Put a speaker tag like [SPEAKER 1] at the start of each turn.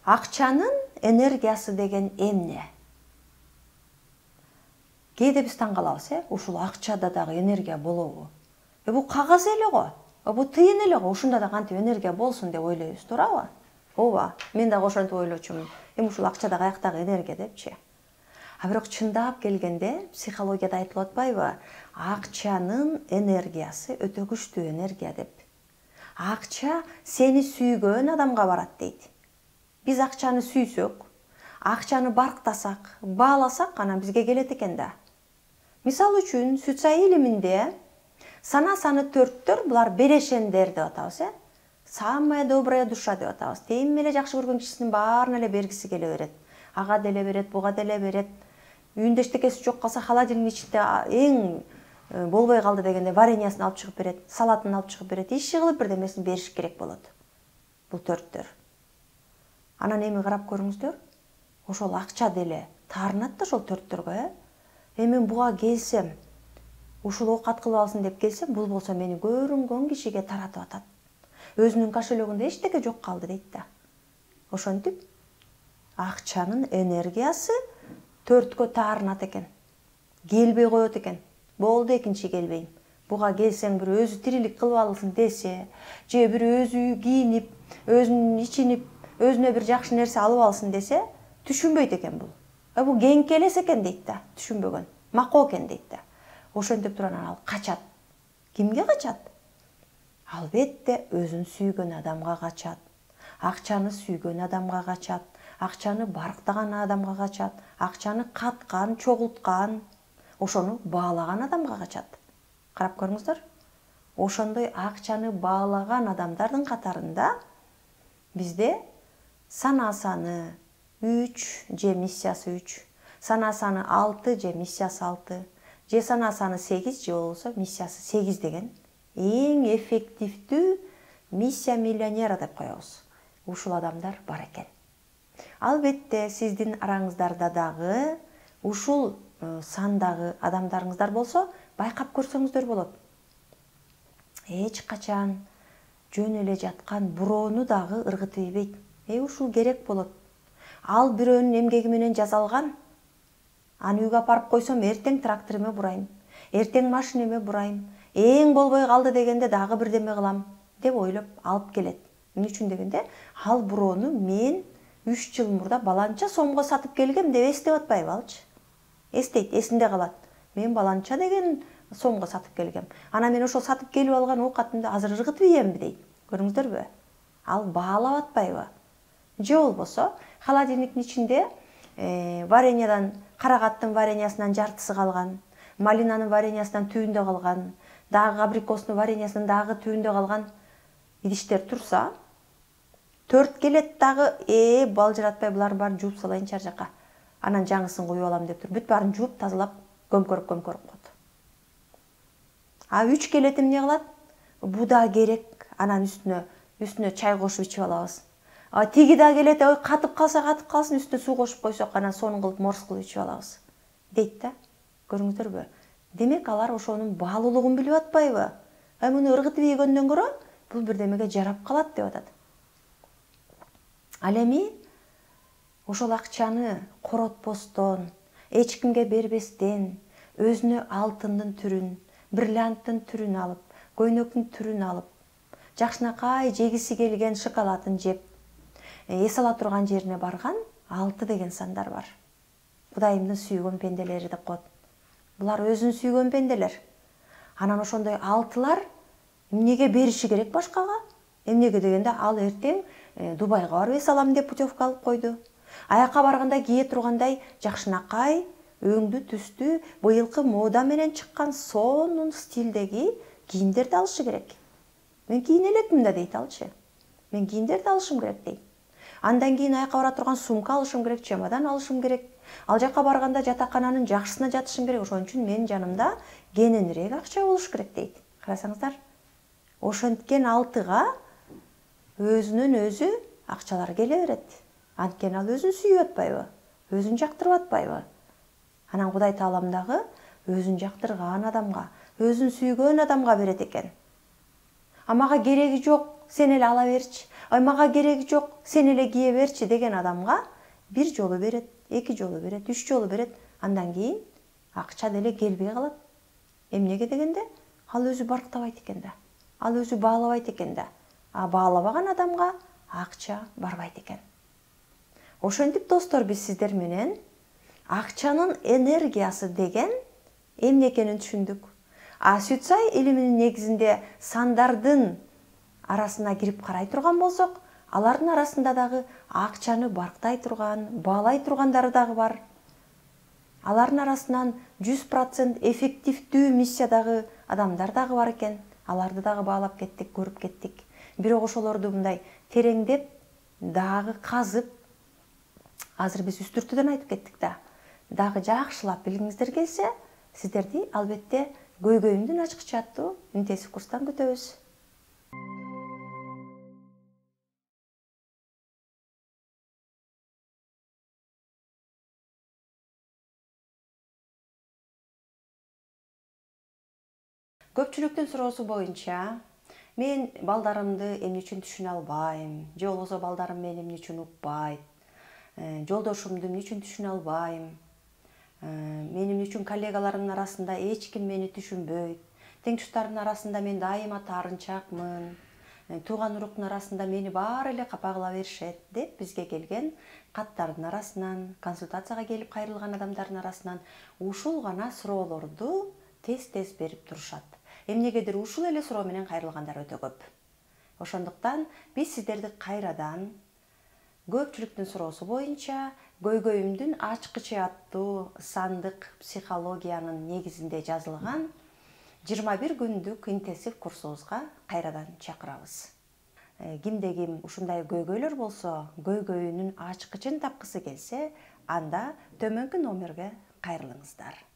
[SPEAKER 1] Акчанын энергиясы деген эмне? Кээде биз таң калабыз, ушул акчада дагы энергия болобу? Бул кагаз эле го. Бул тыйын эле го. Ушунда да кантип энергия болсун деп ойлойбуз, туурабы? Ооба, мен дагы ошентип ойлочумун. Ушул акчада каяктагы энергия депчи. А бирок чындап келгенде психологияда айтылып атпайбы? Акчанын энергиясы өтө күчтүү энергия деп. Акча сени сүйгөн адамга барат дейт. Биз акчаны сүйсөк, акчаны барктасак, бааласак, анан бизге келет экен да. Мисалы үчүн, Сүтсай илиминде сана-саны төрттөр, булар берешендер деп атабыз, Самая добрая душа деп атабыз. Тең эле жакшы көргөн кишисинин баарына эле бергиси келе берет. Ага деле берет, буга деле берет. Үйүндө эчтекеси жок калса, холодильниктин ичинде эң болбой калды дегенде вареньясын алып чыгып берет, салатын алып чыгып берет. Иши кылып бирдемесин бериш керек болот. Бул төрттөр. Анан эми карап көрүңүздөр. Ошол акча деле таарынат да ошол төрттөргө, Мен буга келсем, ушул оокат кылып алсын деп келсем, бул болсо мени көрүнгөн кишиге таратып атат. Өзүнүн кошелегинде эчтеке жок калды дейт да. Ошентип, акчанын энергиясы төрткө таарынат экен. Келбей коет экен. Болду, экинчи келбейм. Буга келсең бир өзү тирилик кылып алсын десе, же бир өзү кийинип, өзүн ичинип, өзүнө бир жакшы нерсе алып алсын десе, түшүнбөйт экен бул. Бул кеңки элес экен дейт да, түшүнбөгөн. Макоо экен дейт да. Ошентип туран ал качат. Кимге качат? Албетте өзүн сүйгөн адамга качат. Акчаны сүйгөн адамга качат. Акчаны барктаган адамга качат. Акчаны каткан, чогулткан, ошону баалаган адамга качат. Карап көрүңүздөр. Ошондой акчаны баалаган адамдардын катарында бизде сана-саны 3 же миссиясы 3, сана-саны 6 же миссиясы 6, же сана-саны 8 же болбосо миссиясы 8 деген эң эффективдүү миссия миллионера деп коебуз. Ушул адамдар бар экен. Албетте сиздин араңыздарда дагы ушул сандагы адамдарыңыздар болсо, байкап көрсөңүздөр болот. Эч качан жөн эле жаткан бироону дагы ыргытып ийбейт. Ушул керек болот. Ал бирөөнүн эмгеги менен жасалган. Аны үйгө апарып койсом, эртең тракторума бурайм, эртең машинеме бурайм, эң болбой калды дегенде дагы бирдеме кылам деп ойлоп алып келет. Эмне үчүн дегенде, ал бироону мен 3 жыл мурда баланча сомго сатып келгем деп эстеп атпайбы алчы? Эстейт, эсинде калат. Мен баланча деген сомго сатып келгем. Анан мен ошол сатып келип алган оокатымды азыр ыргытып ийемби дейт. Көрүңүздөрбү? Ал баалап атпайбы? Же болбосо холодильниктин ичинде вареньядан, карагаттын вареньясынан жартысы калган, малинанын вареньясынан түбүндө калган, дагы абрикостун вареньясынан дагы түбүндө калган идиштер турса, 4 келет дагы, балжыратпай булар баарын жууп салайынчы ар жака. Анан жаңысын коюп алам деп тур. Бүт баарын жууп, тазалап, көмкөрүп коет. А 3 келет эмне кылат? Бу да керек. Анан үстүнө чай кошуп ичип алабыз. Тиги да келет, катып калса катып калсын, үстүнө суу кошуп койсок, анан сонун кылып морс кылып ичип алабыз. Дейт да. Көрүңүздөрбү? Демек алар ошонун баалуулугун билип атпайбы? Муну ыргытып ийгөндөн көрө, бул бирдемеге жарап калат деп атат. Ал эми ошол акчаны коротпостон, эч кимге бербестен, өзүнө алтындын түрүн, бриллианттын түрүн алып, көйнөктүн түрүн алып, жакшынакай жегиси келген шоколадын жеп, эс ала турган жерине барган 6 деген сандар бар. Кудайымдын сүйгөн пенделери деп коет. Булар өзүн сүйгөн пенделер. Анан ошондой 6лар эмнеге бериши керек башкага? Эмнеге дегенде, ал эртең Дубайга барып эс алам деп путевка алып койду. Аяка барганда кие тургандай жакшынакай, өңдүү түстүү, быйылкы мода менен чыккан сонун стилдеги кийимдерди алышы керек. Мен кийине элекмин да дейт алчы. Мен кийимдерди алышым керек дейт. Андан кийин аяка бара турган сумка алышым керек, чемодан алышым керек. Ал жака барганда жатакананын жакшысына жатышым керек. Ошон үчүн менин жанымда кененирээк акча болуш керек дейт. Карасаңыздар, ошенткен 6га өзүнөн өзү акчалар келе берет. Анткени ал өзүн сүйүп атпайбы? Өзүн жактырып атпайбы? Анан Кудай Таалам дагы өзүн жактырган адамга, өзүн сүйгөн адамга берет экен. Мага кереги жок, сен эле ала берчи. ай мага кереги жок, сен эле кие берчи деген адамга бир жолу берет, эки жолу берет, 3 жолу берет. Андан кийин акча деле келбей калат. Эмнеге дегенде, ал өзү барктабайт экен да. Ал өзү баалабайт экен да. А баалабаган адамга акча барбайт экен. Ошентип достор, биз сиздер менен акчанын энергиясы деген эмне экенин түшүндүк. А Сүтсай илиминин негизинде сандардын арасына кирип карай турган болсок, алардын арасында дагы акчаны барктай турган, баалай тургандары дагы бар. Алардын арасынан 100% эффективдүү миссиядагы адамдар дагы бар экен. Аларды дагы баалап кеттик, көрүп кеттик. Бирок ошолорду мындай тереңдеп, дагы казып, азыр биз үстүртүдөн айтып кеттик да. Дагы жакшылап билгиңиздер келсе, сиздерди албетте көйгөйүмдүн ачкычы аттуу интенсив курстан күтөбүз. Көпчүлүктүн суроосу боюнча, мен балдарымды эмне үчүн түшүнө албайм, же болбосо балдарым мени эмне үчүн укпайт, жолдошумду эмне үчүн түшүнө албайм, мен эмне үчүн коллегаларымдын арасында эч ким мени түшүнбөйт, тең туштардын арасында мен дайыма таарынчакмын, тууган уруктун арасында мени баары эле капа кыла беришет деп бизге келген каттардын арасынан, консультацияга келип кайрылган адамдардын арасынан ушул гана суроолорду тез берип турушат. Эмнегедир ушул эле суроо менен кайрылгандар өтө көп. Ошондуктан биз сиздерди кайрадан көпчүлүктүн суроосу боюнча көйгөйүмдүн ачкычы аттуу сандык психологиянын негизинде жазылган 21 күндүк интенсив курсубузга кайрадан чакырабыз. Кимде ким ушундай көйгөйлөр болсо, көйгөйүнүн ачкычын тапкысы келсе, анда төмөнкү номерге кайрылыңыздар.